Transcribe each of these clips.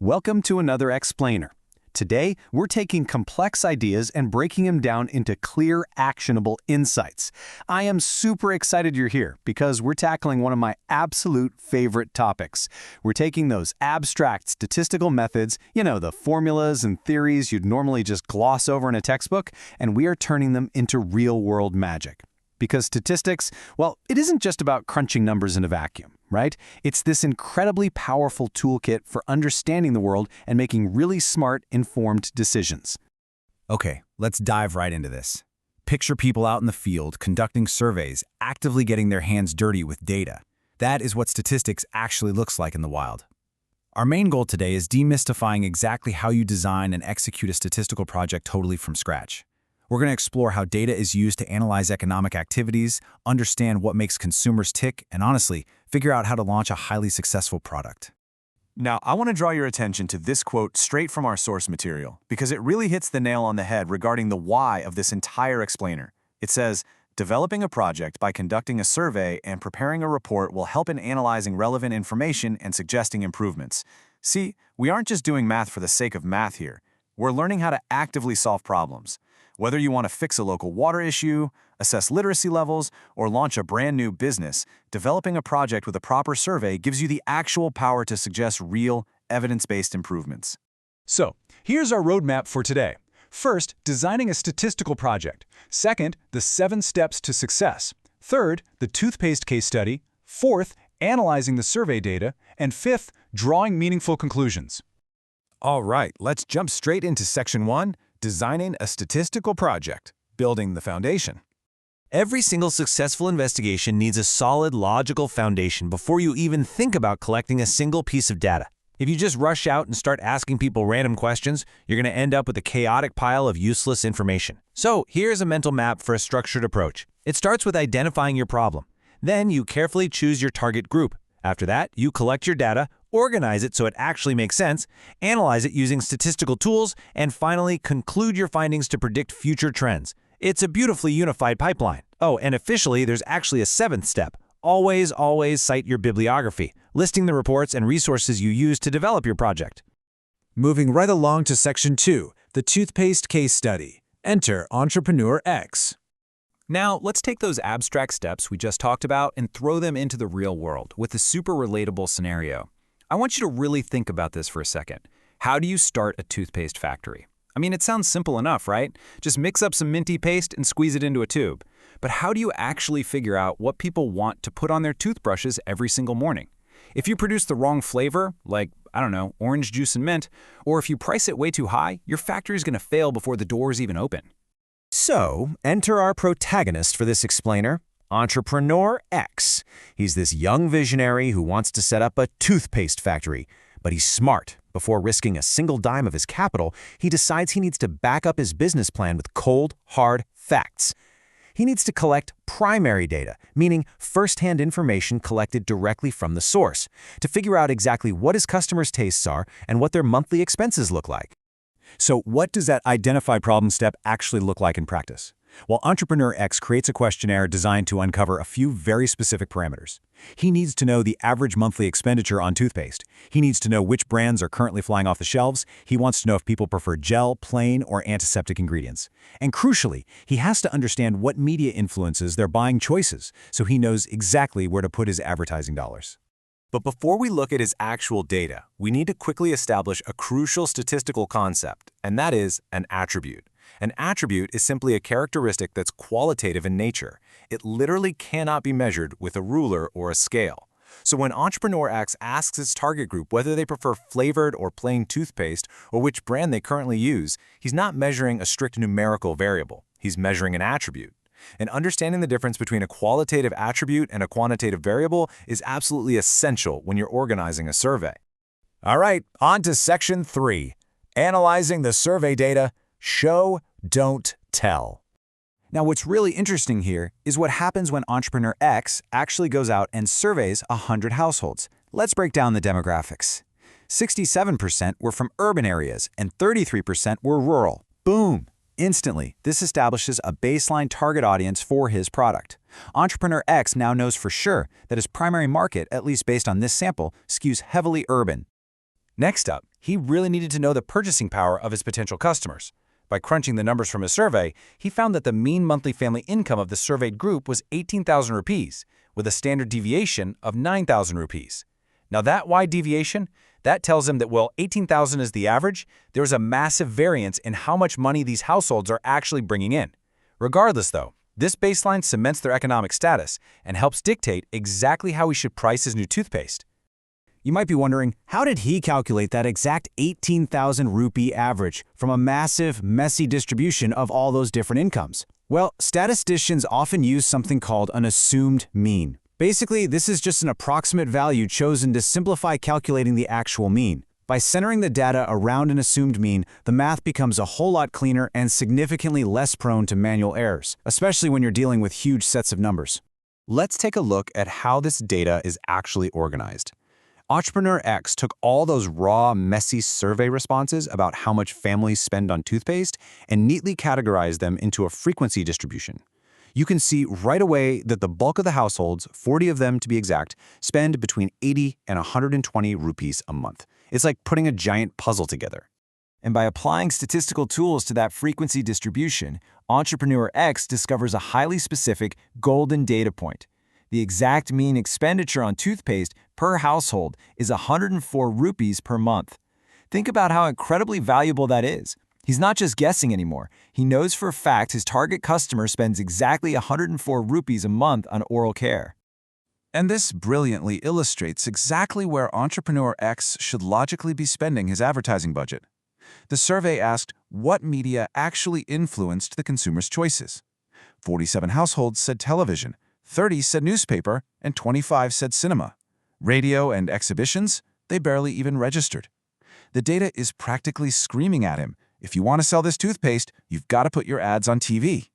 Welcome to another explainer. Today, we're taking complex ideas and breaking them down into clear, actionable insights. I am super excited you're here because we're tackling one of my absolute favorite topics. We're taking those abstract statistical methods, the formulas and theories you'd normally just gloss over in a textbook, and we are turning them into real-world magic. Because statistics, well, it isn't just about crunching numbers in a vacuum, right? It's this incredibly powerful toolkit for understanding the world and making really smart, informed decisions. Okay, let's dive right into this. Picture people out in the field conducting surveys, actively getting their hands dirty with data. That is what statistics actually looks like in the wild. Our main goal today is demystifying exactly how you design and execute a statistical project totally from scratch. We're going to explore how data is used to analyze economic activities, understand what makes consumers tick, and honestly, figure out how to launch a highly successful product. Now, I want to draw your attention to this quote straight from our source material, because it really hits the nail on the head regarding the why of this entire explainer. It says, developing a project by conducting a survey and preparing a report will help in analyzing relevant information and suggesting improvements. See, we aren't just doing math for the sake of math here. We're learning how to actively solve problems. Whether you want to fix a local water issue, assess literacy levels, or launch a brand new business, developing a project with a proper survey gives you the actual power to suggest real, evidence-based improvements. So, here's our roadmap for today. First, designing a statistical project. Second, the 7 steps to success. Third, the toothpaste case study. Fourth, analyzing the survey data. And fifth, drawing meaningful conclusions. All right, let's jump straight into Section 1, Designing a Statistical Project, Building the Foundation. Every single successful investigation needs a solid, logical foundation before you even think about collecting a single piece of data. If you just rush out and start asking people random questions, you're going to end up with a chaotic pile of useless information. So here's a mental map for a structured approach. It starts with identifying your problem. Then you carefully choose your target group. After that, you collect your data, organize it so it actually makes sense, analyze it using statistical tools, and finally conclude your findings to predict future trends. It's a beautifully unified pipeline. Oh, and officially, there's actually a 7th step. Always cite your bibliography, listing the reports and resources you use to develop your project. Moving right along to Section 2, the toothpaste case study. Enter Entrepreneur X. Now, let's take those abstract steps we just talked about and throw them into the real world with a super relatable scenario. I want you to really think about this for a second. How do you start a toothpaste factory? I mean, it sounds simple enough, right? Just mix up some minty paste and squeeze it into a tube. But how do you actually figure out what people want to put on their toothbrushes every single morning? If you produce the wrong flavor, like, orange juice and mint, or if you price it way too high, your factory is going to fail before the doors even open. So, enter our protagonist for this explainer, Entrepreneur X. He's this young visionary who wants to set up a toothpaste factory. But he's smart. Before risking a single dime of his capital, he decides he needs to back up his business plan with cold, hard facts. He needs to collect primary data, meaning first-hand information collected directly from the source, to figure out exactly what his customers' tastes are and what their monthly expenses look like. So what does that identify problem step actually look like in practice? Well, Entrepreneur X creates a questionnaire designed to uncover a few very specific parameters. He needs to know the average monthly expenditure on toothpaste. He needs to know which brands are currently flying off the shelves. He wants to know if people prefer gel, plain, or antiseptic ingredients. And crucially, he has to understand what media influences their buying choices, so he knows exactly where to put his advertising dollars. But before we look at his actual data, we need to quickly establish a crucial statistical concept, and that is an attribute. An attribute is simply a characteristic that's qualitative in nature. It literally cannot be measured with a ruler or a scale. So when Entrepreneur X asks its target group whether they prefer flavored or plain toothpaste or which brand they currently use, he's not measuring a strict numerical variable. He's measuring an attribute. And understanding the difference between a qualitative attribute and a quantitative variable is absolutely essential when you're organizing a survey. All right, on to Section 3, Analyzing the Survey Data. Show, don't tell. Now, what's really interesting here is what happens when Entrepreneur X actually goes out and surveys 100 households. Let's break down the demographics. 67% were from urban areas and 33% were rural. Boom! Instantly, this establishes a baseline target audience for his product. Entrepreneur X now knows for sure that his primary market, at least based on this sample, skews heavily urban. Next up, He really needed to know the purchasing power of his potential customers. By crunching the numbers from his survey, he found that the mean monthly family income of the surveyed group was 18,000 rupees, with a standard deviation of 9,000 rupees. Now that wide deviation, that tells him that while 18,000 is the average, there is a massive variance in how much money these households are actually bringing in. Regardless though, this baseline cements their economic status and helps dictate exactly how he should price his new toothpaste. You might be wondering, how did he calculate that exact 18,000 rupee average from a massive, messy distribution of all those different incomes? Well, statisticians often use something called an assumed mean. Basically, this is just an approximate value chosen to simplify calculating the actual mean. By centering the data around an assumed mean, the math becomes a whole lot cleaner and significantly less prone to manual errors, especially when you're dealing with huge sets of numbers. Let's take a look at how this data is actually organized. Entrepreneur X took all those raw, messy survey responses about how much families spend on toothpaste and neatly categorized them into a frequency distribution. You can see right away that the bulk of the households, 40 of them to be exact, spend between 80 and 120 rupees a month. It's like putting a giant puzzle together. And by applying statistical tools to that frequency distribution, Entrepreneur X discovers a highly specific golden data point. The exact mean expenditure on toothpaste per household is 104 rupees per month. Think about how incredibly valuable that is. He's not just guessing anymore. He knows for a fact his target customer spends exactly 104 rupees a month on oral care. And this brilliantly illustrates exactly where Entrepreneur X should logically be spending his advertising budget. The survey asked what media actually influenced the consumer's choices. 47 households said television, 30 said newspaper, and 25 said cinema. Radio and exhibitions, they barely even registered. The data is practically screaming at him. If you want to sell this toothpaste, you've got to put your ads on TV.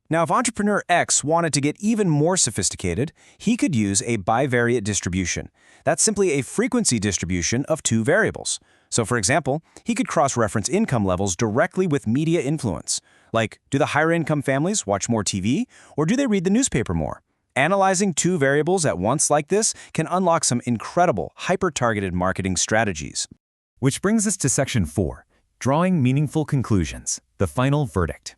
Now, if Entrepreneur X wanted to get even more sophisticated, he could use a bivariate distribution. That's simply a frequency distribution of two variables. So, for example, he could cross-reference income levels directly with media influence. Like, do the higher-income families watch more TV, or do they read the newspaper more? Analyzing two variables at once like this can unlock some incredible, hyper-targeted marketing strategies. Which brings us to Section 4, Drawing Meaningful Conclusions, the final verdict.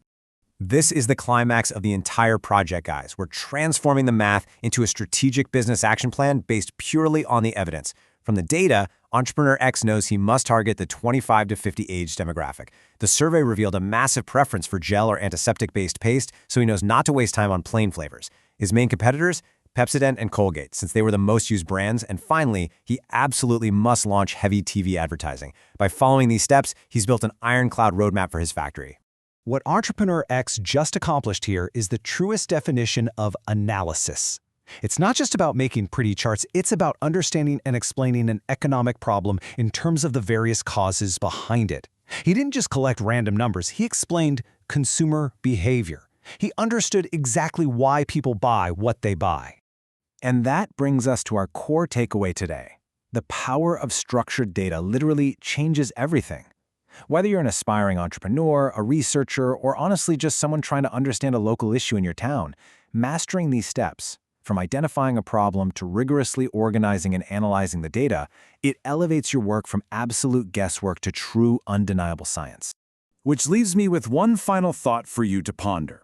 This is the climax of the entire project, guys. We're transforming the math into a strategic business action plan based purely on the evidence. From the data, Entrepreneur X knows he must target the 25 to 50 age demographic. The survey revealed a massive preference for gel or antiseptic-based paste, so he knows not to waste time on plain flavors. His main competitors? Pepsodent and Colgate, since they were the most used brands. And finally, he absolutely must launch heavy TV advertising. By following these steps, he's built an ironclad roadmap for his factory. What Entrepreneur X just accomplished here is the truest definition of analysis. It's not just about making pretty charts, it's about understanding and explaining an economic problem in terms of the various causes behind it. He didn't just collect random numbers, he explained consumer behavior. He understood exactly why people buy what they buy. And that brings us to our core takeaway today. The power of structured data literally changes everything. Whether you're an aspiring entrepreneur, a researcher, or honestly just someone trying to understand a local issue in your town, mastering these steps, from identifying a problem to rigorously organizing and analyzing the data, it elevates your work from absolute guesswork to true, undeniable science. Which leaves me with one final thought for you to ponder.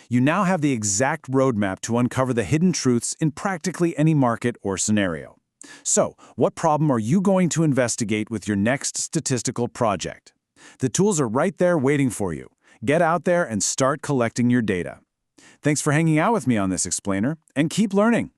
You now have the exact roadmap to uncover the hidden truths in practically any market or scenario. So, what problem are you going to investigate with your next statistical project? The tools are right there waiting for you. Get out there and start collecting your data. Thanks for hanging out with me on this explainer, and keep learning.